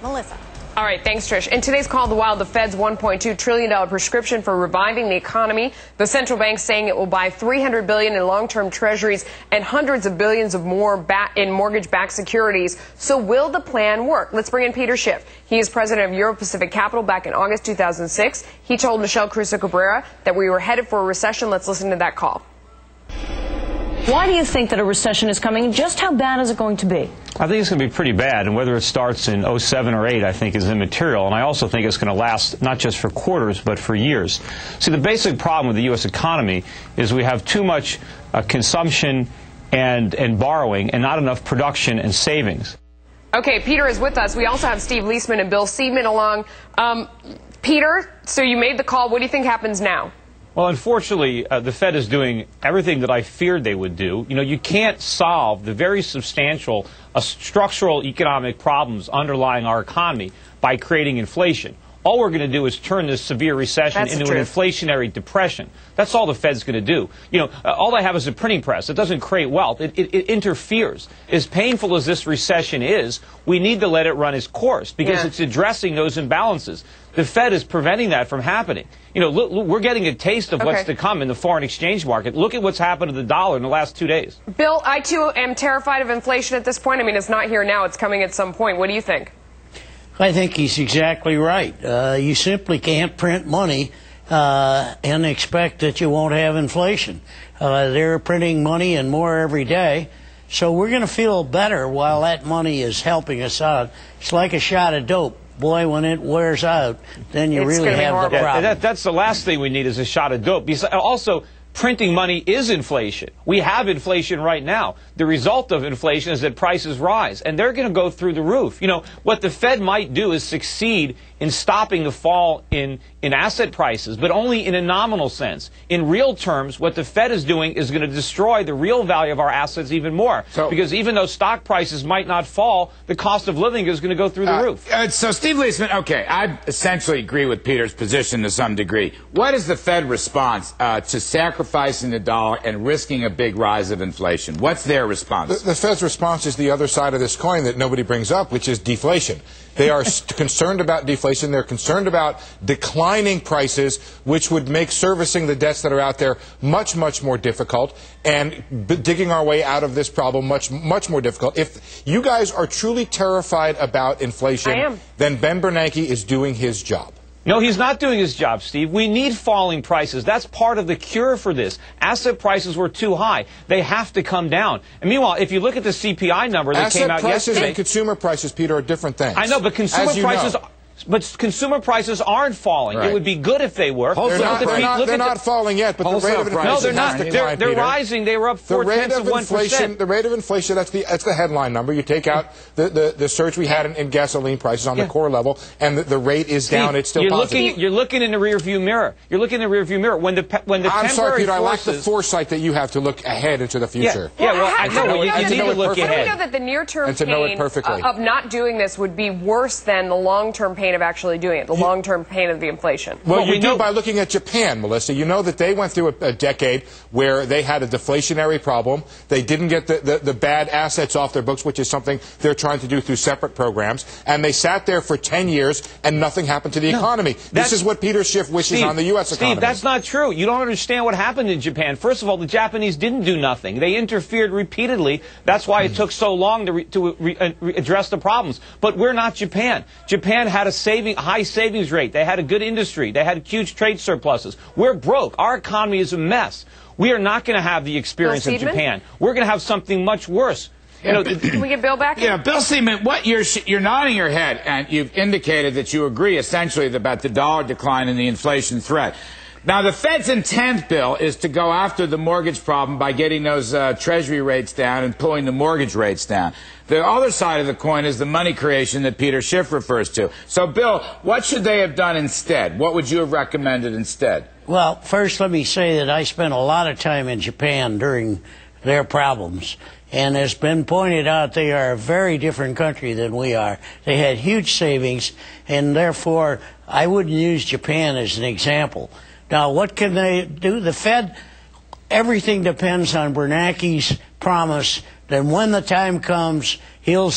Melissa. All right, thanks, Trish. In today's Call the Wild, the Fed's $1.2 trillion prescription for reviving the economy. The central bank saying it will buy $300 billion in long-term treasuries and hundreds of billions of more in mortgage-backed securities. So will the plan work? Let's bring in Peter Schiff. He is president of Euro Pacific Capital back in August 2006. He told Michelle Crusoe Cabrera that we were headed for a recession. Let's listen to that call. Why do you think that a recession is coming? Just how bad is it going to be? I think it's going to be pretty bad, and whether it starts in 07 or 8, I think, is immaterial. And I also think it's going to last not just for quarters, but for years. See, the basic problem with the U.S. economy is we have too much consumption and borrowing and not enough production and savings. Okay, Peter is with us. We also have Steve Leisman and Bill Seidman along. Peter, so you made the call. What do you think happens now? Well, unfortunately, the Fed is doing everything that I feared they would do. You know, you can't solve the very substantial structural economic problems underlying our economy by creating inflation. All we're going to do is turn this severe recession into an inflationary depression. That's all the Fed's going to do. You know, all they have is a printing press. It doesn't create wealth. It interferes. As painful as this recession is, we need to let it run its course because it's addressing those imbalances. The Fed is preventing that from happening. You know, look, we're getting a taste of what's to come in the foreign exchange market. Look at what's happened to the dollar in the last 2 days. Bill, I too am terrified of inflation at this point. I mean, it's not here now. It's coming at some point. What do you think? I think he's exactly right. You simply can't print money and expect that you won't have inflation. They're printing money and more every day. So we're going to feel better while that money is helping us out. It's like a shot of dope. Boy, when it wears out, then you really have the problem. That's the last thing we need is a shot of dope. Also, printing money is inflation. We have inflation right now. The result of inflation is that prices rise, and they're going to go through the roof. You know, what the Fed might do is succeed in stopping the fall in asset prices, but only in a nominal sense. In real terms, what the Fed is doing is going to destroy the real value of our assets even more. Because even though stock prices might not fall, the cost of living is going to go through the roof. So, Steve Leisman, okay, I essentially agree with Peter's position to some degree. What is the Fed response to sacrificing the dollar and risking a big rise of inflation? What's their response? The Fed's response is the other side of this coin that nobody brings up, which is deflation. They are concerned about deflation. They're concerned about declining prices, which would make servicing the debts that are out there much, much more difficult, and digging our way out of this problem much more difficult. If you guys are truly terrified about inflation, then Ben Bernanke is doing his job. No, he's not doing his job, Steve. We need falling prices. That's part of the cure for this. Asset prices were too high. They have to come down. And meanwhile, if you look at the CPI number that came out yesterday... Asset prices and consumer prices, Peter, are different things. I know, but consumer prices... But consumer prices aren't falling. Right. It would be good if they were. They're not falling yet, but the rate of inflation... No, they're not. They're rising. They were up 0.4%. The rate of inflation, that's the headline number. You take out the surge we had in gasoline prices on the core level, and the rate is down. It's still positive. You're looking in the rearview mirror. You're looking in the rearview mirror. When the I'm sorry, Peter, I lack the foresight that you have to look ahead into the future. I know. You need to look ahead. I know that the near-term pain of not doing this would be worse than the long-term pain of actually doing it. The long-term pain of the inflation. Well, you do by looking at Japan, Melissa. You know that they went through a decade where they had a deflationary problem. They didn't get the bad assets off their books, which is something they're trying to do through separate programs. And they sat there for 10 years and nothing happened to the economy. This is what Peter Schiff wishes on the U.S. economy. Steve, that's not true. You don't understand what happened in Japan. First of all, the Japanese didn't do nothing. They interfered repeatedly. That's why it took so long to address the problems. But we're not Japan. Japan had a high savings rate. They had a good industry. They had huge trade surpluses. We're broke. Our economy is a mess. We are not going to have the experience of Japan. We're going to have something much worse. You know, can we get Bill back? Yeah, Bill Seidman, you're nodding your head, and you've indicated that you agree essentially about the dollar decline and the inflation threat. Now, the Fed's intent, Bill, is to go after the mortgage problem by getting those Treasury rates down and pulling the mortgage rates down. The other side of the coin is the money creation that Peter Schiff refers to. So, Bill, what should they have done instead? What would you have recommended instead? Well, first let me say that I spent a lot of time in Japan during their problems. And as been pointed out, they are a very different country than we are. They had huge savings, and therefore I wouldn't use Japan as an example. Now, what can they do? The Fed, everything depends on Bernanke's promise then when the time comes, he'll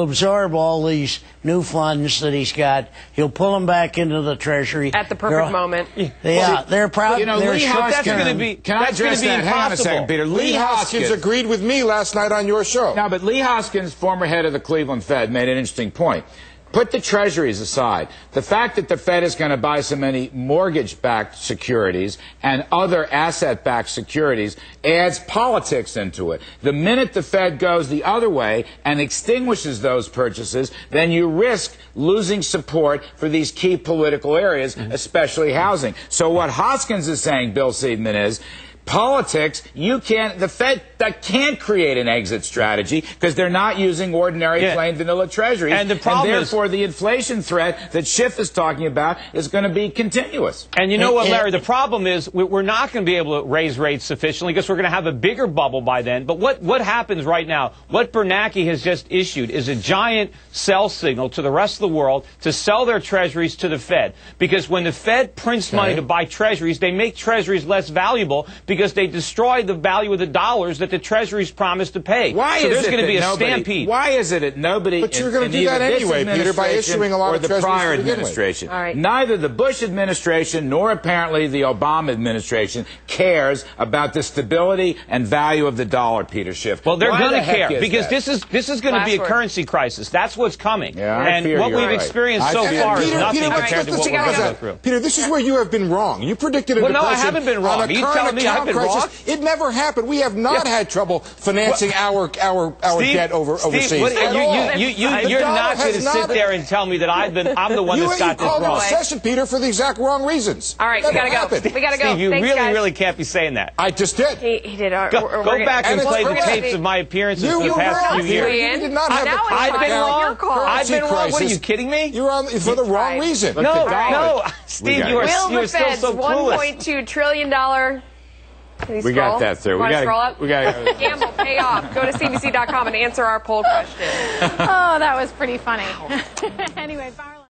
absorb all these new funds that he's got. He'll pull them back into the Treasury at the perfect moment. Yeah, they're proud. You know, Lee Hoskins. Can I address that? Hang on a second, Peter. Lee Hoskins agreed with me last night on your show. No, but Lee Hoskins, former head of the Cleveland Fed, made an interesting point. Put the treasuries aside. The fact that the Fed is going to buy so many mortgage-backed securities and other asset-backed securities adds politics into it. The minute the Fed goes the other way and extinguishes those purchases, then you risk losing support for these key political areas, especially housing. So what Hoskins is saying, Bill Seidman, is politics, the Fed can't create an exit strategy because they're not using ordinary plain vanilla treasuries. And the problem therefore, the inflation threat that Schiff is talking about is going to be continuous. And you know what, Larry? The problem is we're not going to be able to raise rates sufficiently because we're going to have a bigger bubble by then. But what happens right now, what Bernanke has just issued is a giant sell signal to the rest of the world to sell their treasuries to the Fed. Because when the Fed prints money to buy treasuries, they make treasuries less valuable because they destroy the value of the dollars that the treasuries promised to pay. Why so is there's it going to be a nobody, stampede. Why is it that nobody But you're going to do that anyway, Peter, by issuing a lot of treasuries the prior to begin with. administration. All right. Neither the Bush administration nor apparently the Obama administration cares about the stability and value of the dollar, Peter Schiff. Well, they're Why going the to heck care is because that? this is going to be a currency crisis. That's what's coming. Yeah, I and fear what you're we've right. experienced so And far is Peter, nothing Peter, compared to what we're going to go through. Peter, this is where you have been wrong. You predicted a Well, no, I depression haven't been wrong. on a Are you current telling me I've account been crisis. wrong? It never happened. We have not had trouble financing our debt overseas. Steve, at all. you're not going to sit there and tell me that I'm the one that's got this You called wrong. it recession, Peter, for the exact wrong reasons. All right, we Never gotta go. happened. We gotta go. Steve, you Thanks, guys. really can't be saying that. I just did. He did. Go back and play the tapes of my appearances for the past few years. You did not have the I've been wrong. I've been wrong. What are crisis. you kidding me? You're on for the wrong reason. No, Steve, you Will are the still Fed's so clueless. $1.2 trillion. We got that through. Want to scroll up? We got Gamble, pay off. Go to CNBC.com and answer our poll question. Oh, that was pretty funny. Anyway,